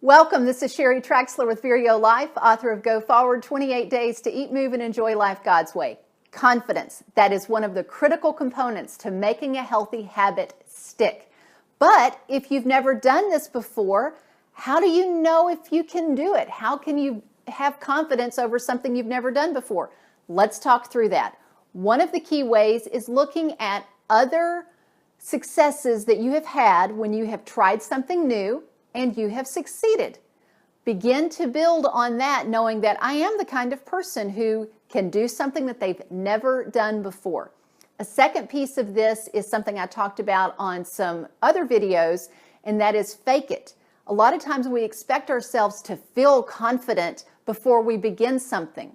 Welcome, this is Sheri Traxler with ViREO Life, author of Go Forward, 28 Days to Eat, Move, and Enjoy Life God's Way. Confidence, that is one of the critical components to making a healthy habit stick. But if you've never done this before, how do you know if you can do it? How can you have confidence over something you've never done before? Let's talk through that. One of the key ways is looking at other successes that you have had when you have tried something new and you have succeeded. Begin to build on that, knowing that I am the kind of person who can do something that they've never done before. A second piece of this is something I talked about on some other videos, and that is fake it. A lot of times we expect ourselves to feel confident before we begin something.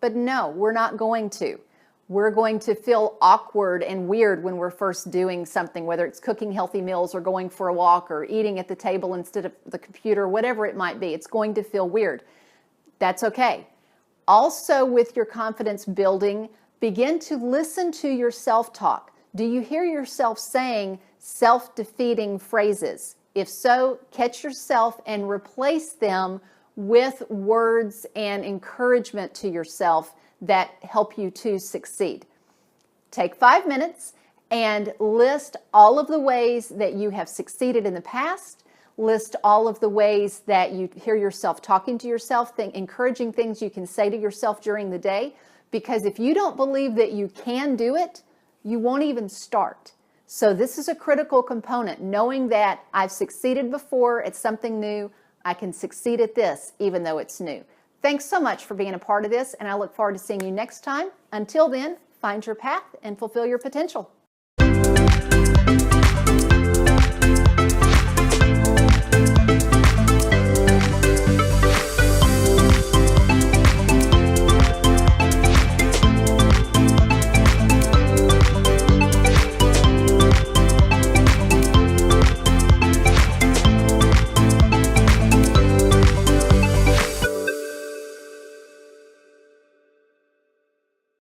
But no, we're not going to. We're going to feel awkward and weird when we're first doing something, whether it's cooking healthy meals or going for a walk or eating at the table instead of the computer, whatever it might be. It's going to feel weird. That's okay. Also, with your confidence building, begin to listen to your self-talk. Do you hear yourself saying self-defeating phrases? If so, catch yourself and replace them with words and encouragement to yourself that help you to succeed. Take 5 minutes and list all of the ways that you have succeeded in the past. List all of the ways that you hear yourself talking to yourself, encouraging things you can say to yourself during the day. Because if you don't believe that you can do it, you won't even start. So this is a critical component, knowing that I've succeeded before at something new. I can succeed at this, even though it's new. Thanks so much for being a part of this, and I look forward to seeing you next time. Until then, find your path and fulfill your potential.